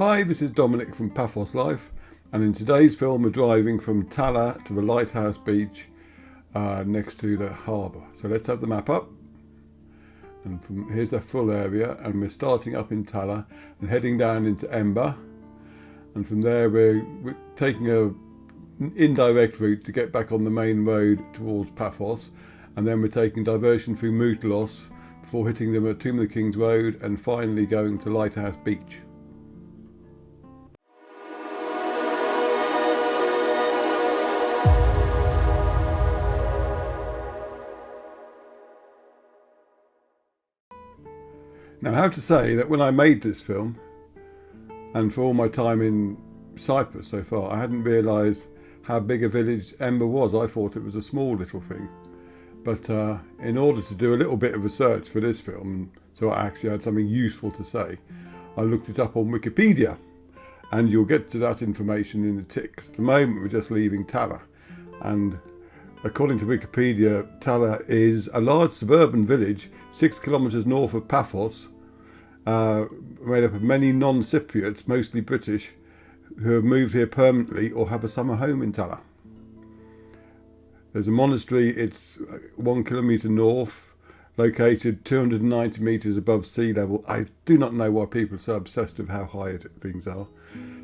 Hi, this is Dominic from Paphos Life, and in today's film we're driving from Tala to the Lighthouse Beach next to the harbour. So let's have the map up, and here's the full area, and we're starting up in Tala and heading down into Emba, and from there we're taking an indirect route to get back on the main road towards Paphos, and then we're taking diversion through Moutallos before hitting them at Tomb of the Kings Road and finally going to Lighthouse Beach. Now, how to say that when I made this film, and for all my time in Cyprus so far, I hadn't realised how big a village Emba was. I thought it was a small little thing. But in order to do a little bit of research for this film, so I actually had something useful to say, I looked it up on Wikipedia. And you'll get to that information in the ticks. At the moment, we're just leaving Tala. And according to Wikipedia, Tala is a large suburban village 6 kilometres north of Paphos, made up of many non-Cypriots, mostly British, who have moved here permanently or have a summer home in Tala. There's a monastery, it's 1 kilometre north, located 290 metres above sea level. I do not know why people are so obsessed with how high things are.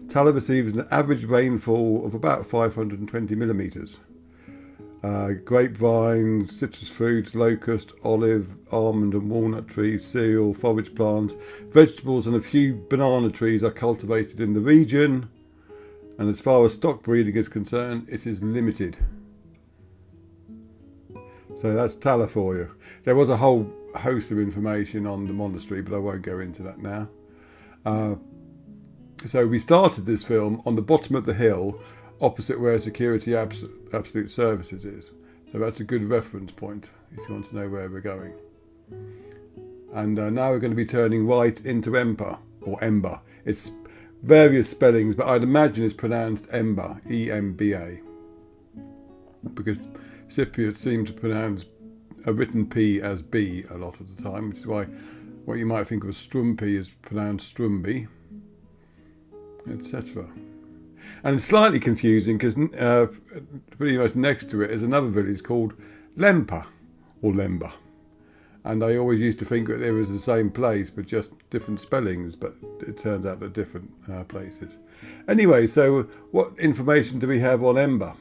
Tala receives an average rainfall of about 520 millimetres. Grapevines, citrus fruits, locust, olive, almond and walnut trees, cereal, forage plants, vegetables and a few banana trees are cultivated in the region. And as far as stock breeding is concerned, it is limited. So that's Tala for you. There was a whole host of information on the monastery, but I won't go into that now. So we started this film on the bottom of the hill, opposite where Security Absolute Services is. So that's a good reference point if you want to know where we're going. And now we're going to be turning right into Emba, or Emba. It's various spellings, but I'd imagine it's pronounced Emba, E-M-B-A. Because Cypriots seem to pronounce a written P as B a lot of the time, which is why what you might think of as Strumpy is pronounced Strumby, etc. And it's slightly confusing because pretty much next to it is another village called Lempa, or Lemba. And I always used to think that it was the same place, but just different spellings, but it turns out they're different places. Anyway, so what information do we have on Emba?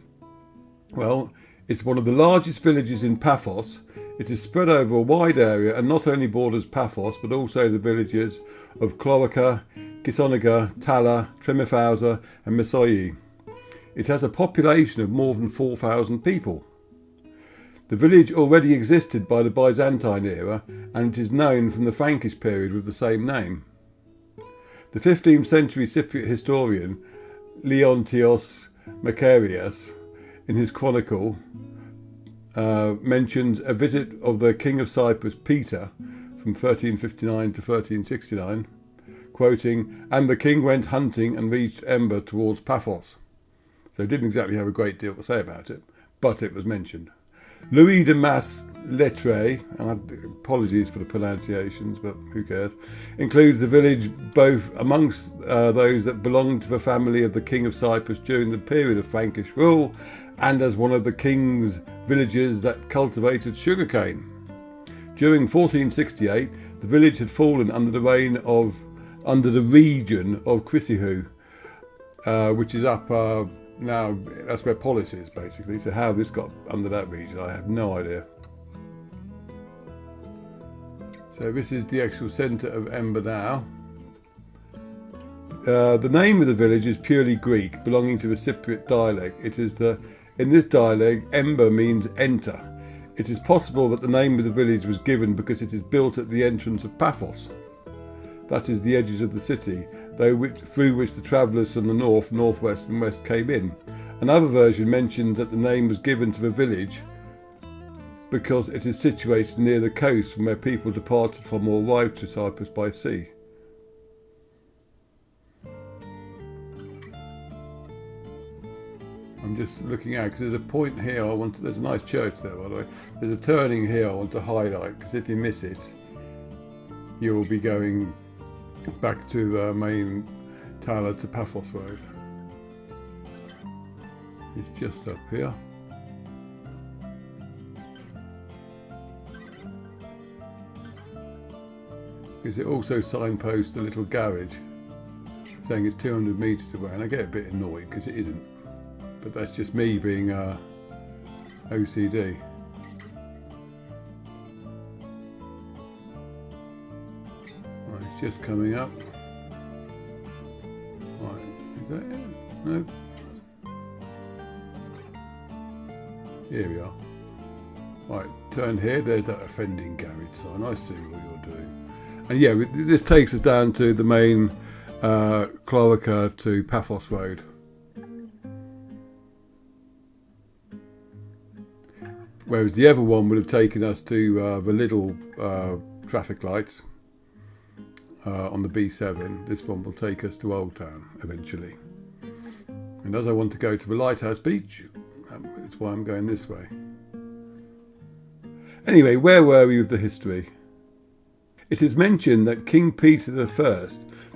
Well, it's one of the largest villages in Paphos. It is spread over a wide area and not only borders Paphos, but also the villages of Chloraka, Chloraka, Tala, Tremifausa and Mesoi. It has a population of more than 4,000 people. The village already existed by the Byzantine era, and it is known from the Frankish period with the same name. The 15th century Cypriot historian Leontios Makarios, in his chronicle, mentions a visit of the King of Cyprus, Peter, from 1359 to 1369, quoting, "And the king went hunting and reached Emba towards Paphos." So he didn't exactly have a great deal to say about it, but it was mentioned. Louis de Mas Lettre, and apologies for the pronunciations, but who cares, includes the village both amongst those that belonged to the family of the King of Cyprus during the period of Frankish rule, and as one of the king's villages that cultivated sugarcane. During 1468, the village had fallen under the region of Chrysihu, which is up now, that's where Polis is basically. So how this got under that region, I have no idea. So this is the actual centre of Emba now. The name of the village is purely Greek, belonging to the Cypriot dialect. In this dialect, Emba means enter. It is possible that the name of the village was given because it is built at the entrance of Paphos. That is the edges of the city, through which the travellers from the north, northwest and west came in. Another version mentions that the name was given to the village because it is situated near the coast from where people departed from or arrived to Cyprus by sea. I'm just looking out because there's a point here there's a nice church there by the way. There's a turning here I want to highlight because if you miss it, you'll be going back to the main Tala to Paphos Road. It's just up here. Because it also signposts a little garage saying it's 200 metres away, and I get a bit annoyed because it isn't. But that's just me being OCD. Right, it's just coming up. Right, is that it? No. Here we are. Right, turn here. There's that offending garage sign. I see what you're doing. And yeah, this takes us down to the main Chloraka to Paphos Road. Whereas the other one would have taken us to the little traffic lights on the B7. This one will take us to Old Town eventually. And as I want to go to the Lighthouse Beach, that's why I'm going this way. Anyway, where were we with the history? It is mentioned that King Peter I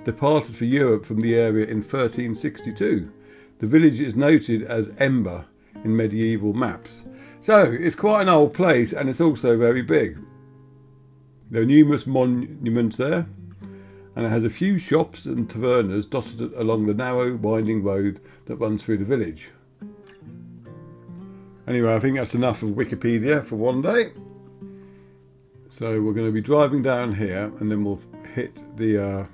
departed for Europe from the area in 1362. The village is noted as Emba in medieval maps. So, it's quite an old place, and it's also very big. There are numerous monuments there, and it has a few shops and tavernas dotted along the narrow, winding road that runs through the village. Anyway, I think that's enough of Wikipedia for one day. So we're going to be driving down here, and then we'll hit the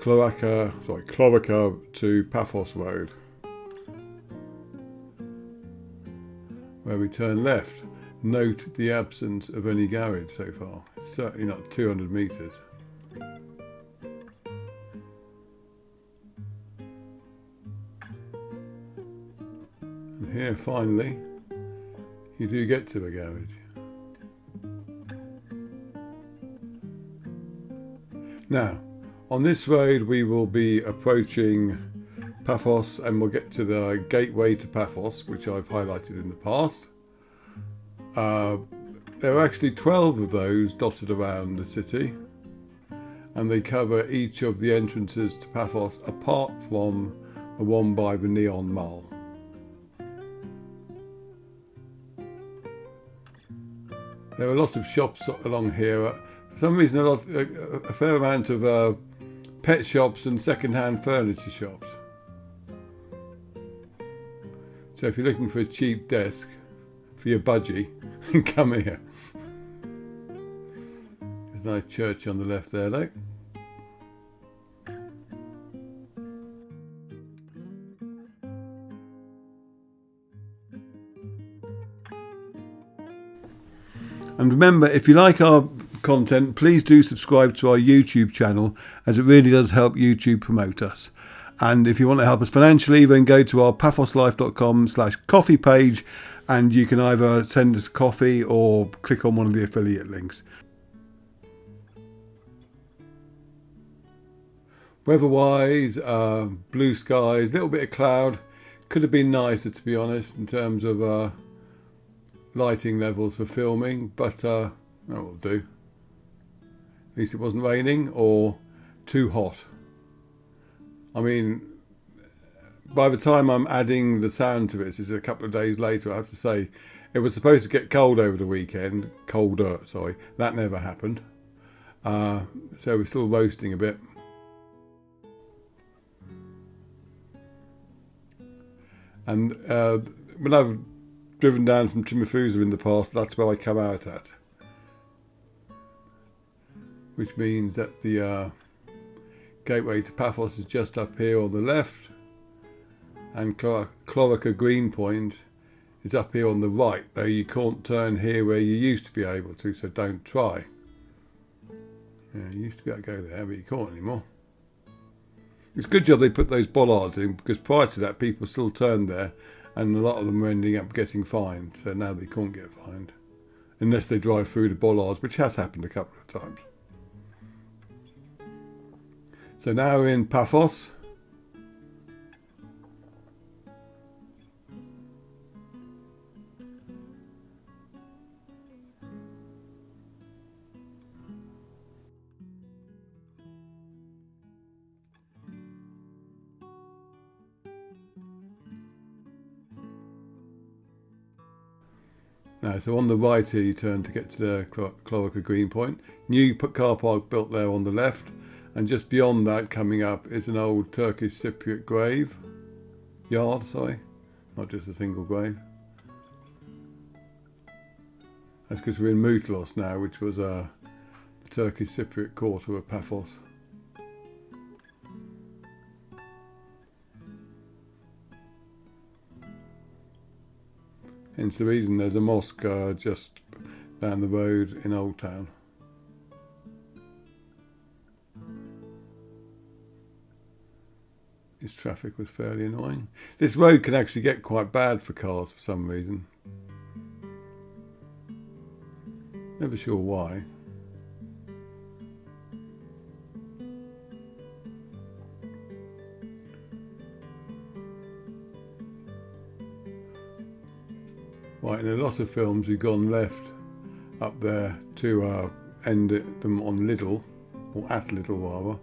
Chloraka to Paphos Road, where we turn left. Note the absence of any garage so far. It's certainly not 200 metres. And here, finally, you do get to a garage. Now, on this road we will be approaching Paphos, and we'll get to the gateway to Paphos, which I've highlighted in the past. There are actually 12 of those dotted around the city, and they cover each of the entrances to Paphos apart from the one by the Neon Mall. There are a lot of shops along here. For some reason, a fair amount of pet shops and second-hand furniture shops. So if you're looking for a cheap desk for your budgie, come here. There's a nice church on the left there, though. And remember, if you like our content, please do subscribe to our YouTube channel, as it really does help YouTube promote us. And if you want to help us financially, then go to our paphoslife.com/coffee page, and you can either send us coffee or click on one of the affiliate links. Weather-wise, blue skies, a little bit of cloud. Could have been nicer, to be honest, in terms of lighting levels for filming, but that will do. At least it wasn't raining or too hot. I mean, by the time I'm adding the sound to this, it's a couple of days later, I have to say. It was supposed to get cold over the weekend. Colder, sorry. That never happened. So we're still roasting a bit. And when I've driven down from Timothusa in the past, that's where I come out at. Which means that the gateway to Paphos is just up here on the left, and Chloraka Green Point is up here on the right, though you can't turn here where you used to be able to, so don't try. Yeah, you used to be able to go there, but you can't anymore. It's a good job they put those bollards in, because prior to that people still turned there, and a lot of them were ending up getting fined, so now they can't get fined unless they drive through the bollards, which has happened a couple of times. So now we're in Paphos. Now, so on the right here, you turn to get to the Chloraka Green Point. New car park built there on the left, and just beyond that, coming up, is an old Turkish Cypriot yard, not just a single grave. That's because we're in Moutallos now, which was the Turkish Cypriot quarter of Paphos. Hence the reason there's a mosque just down the road in Old Town. This traffic was fairly annoying. This road can actually get quite bad for cars for some reason. Never sure why. Right, in a lot of films we've gone left up there to end them on Little, or at Little rather,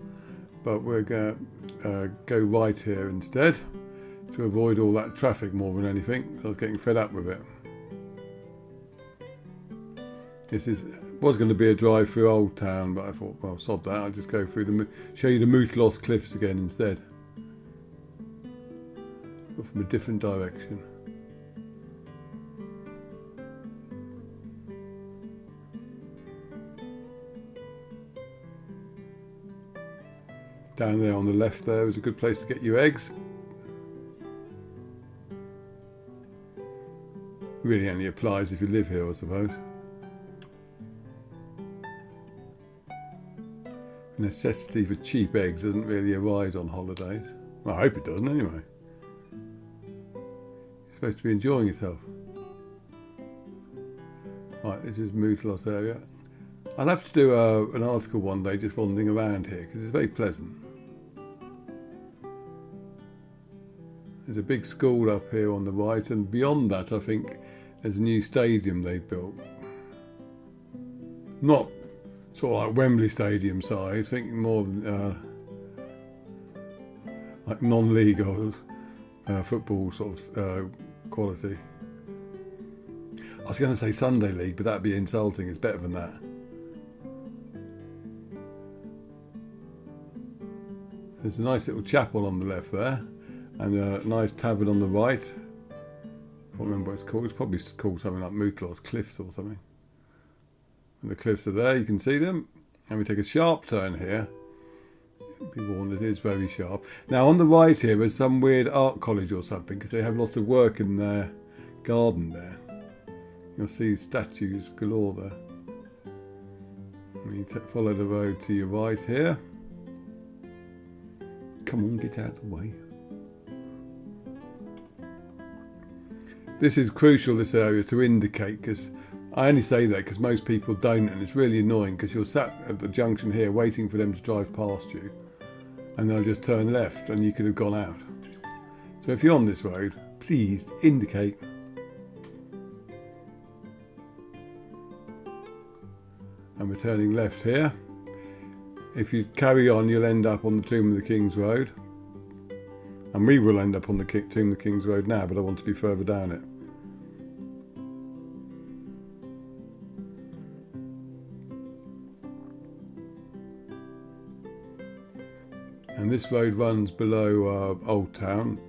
but we're going to go right here instead to avoid all that traffic more than anything. I was getting fed up with it. This was going to be a drive through Old Town, but I thought, well, sod that, I'll just go through show you the Moutallos cliffs again instead, but from a different direction. Down there on the left there is a good place to get your eggs. Really only applies if you live here, I suppose. The necessity for cheap eggs doesn't really arise on holidays. Well, I hope it doesn't anyway. You're supposed to be enjoying yourself. Right, this is Moutallos area. I'll have to do an article one day just wandering around here because it's very pleasant. There's a big school up here on the right, and beyond that I think there's a new stadium they've built. Not sort of like Wembley Stadium size, thinking more like non-league or football sort of quality. I was going to say Sunday League, but that'd be insulting. It's better than that. There's a nice little chapel on the left there, and a nice tavern on the right. Can't remember what it's called. It's probably called something like Moutallos Cliffs or something. And the cliffs are there, you can see them. And we take a sharp turn here. Be warned, it is very sharp. Now on the right here is some weird art college or something, because they have lots of work in their garden there. You'll see statues galore there. And you follow the road to your right here. Come on, get out of the way. This is crucial, this area, to indicate, because I only say that because most people don't, and it's really annoying because you're sat at the junction here waiting for them to drive past you, and they'll just turn left and you could have gone out. So if you're on this road, please indicate. And we're turning left here. If you carry on, you'll end up on the Tomb of the Kings Road. And we will end up on the Tomb of the Kings Road now, but I want to be further down it. And this road runs below Old Town.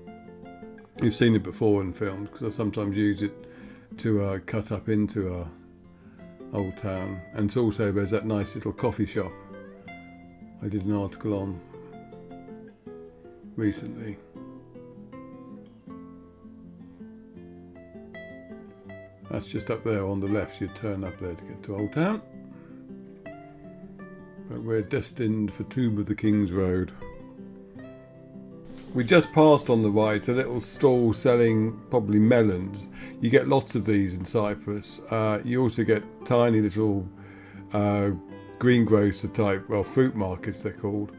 You've seen it before in films, because I sometimes use it to cut up into Old Town. And it's also, there's that nice little coffee shop I did an article on recently. That's just up there on the left. You'd turn up there to get to Old Town. But we're destined for Tomb of the Kings Road. We just passed on the right a little stall selling probably melons. You get lots of these in Cyprus. You also get tiny little greengrocer type, well, fruit markets they're called.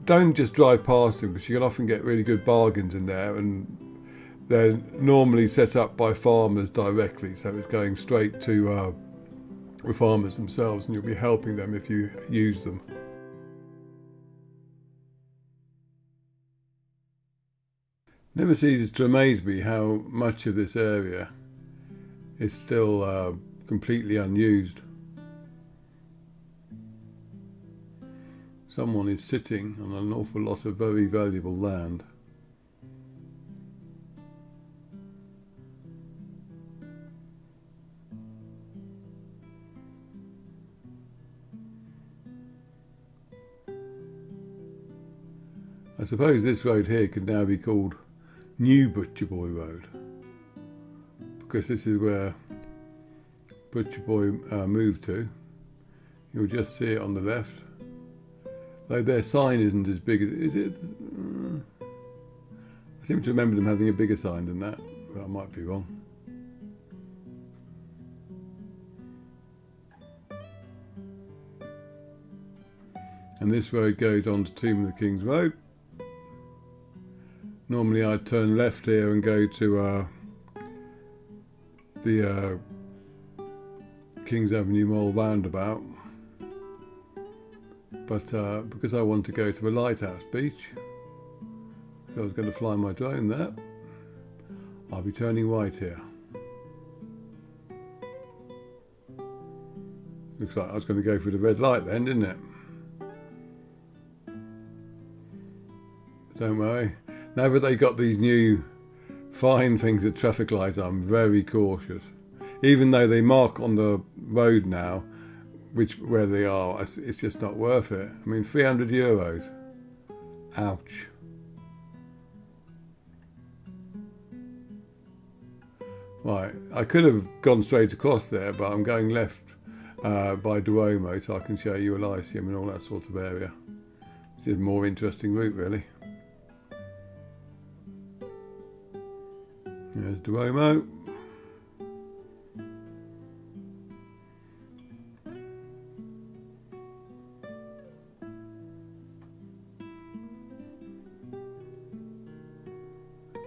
Don't just drive past them, because you can often get really good bargains in there, and they're normally set up by farmers directly, so it's going straight to the farmers themselves, and you'll be helping them if you use them. Never ceases to amaze me how much of this area is still completely unused. Someone is sitting on an awful lot of very valuable land. I suppose this road here could now be called New Butcher Boy Road, because this is where Butcher Boy moved to. You'll just see it on the left. Though their sign isn't as big as is it. I seem to remember them having a bigger sign than that, but I might be wrong. And this road goes on to Tomb of the Kings Road. Normally I'd turn left here and go to the Kings Avenue Mall roundabout, but because I want to go to the Lighthouse Beach, so I was going to fly my drone there, I'll be turning right here. Looks like I was going to go through the red light then, didn't it? Don't worry. Now that they got these new fine things at traffic lights, I'm very cautious. Even though they mark on the road now where they are, it's just not worth it. I mean, €300. Ouch. Right, I could have gone straight across there, but I'm going left by Duomo, so I can show you Elysium and all that sort of area. This is a more interesting route, really. There's Duomo.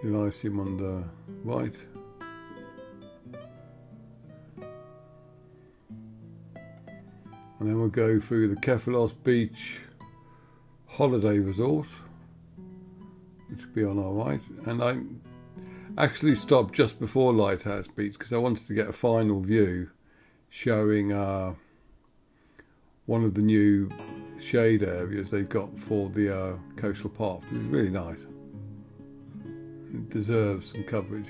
Elysium on the right. And then we'll go through the Paphos Beach Holiday Resort, which will be on our right. And I actually stopped just before Lighthouse Beach because I wanted to get a final view showing one of the new shade areas they've got for the coastal park. It's really nice. It deserves some coverage.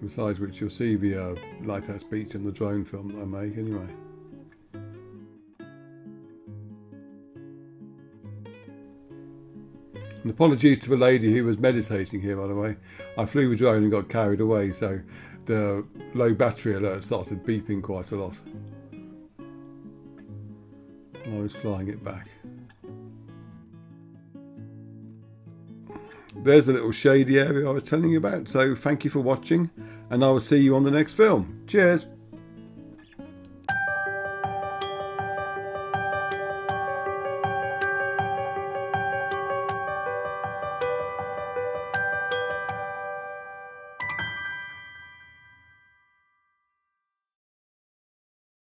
Besides which, you'll see the Lighthouse Beach in the drone film that I make anyway. And apologies to the lady who was meditating here, by the way. I flew the drone and got carried away, so the low battery alert started beeping quite a lot. I was flying it back. There's the little shady area I was telling you about. So thank you for watching, and I will see you on the next film. Cheers!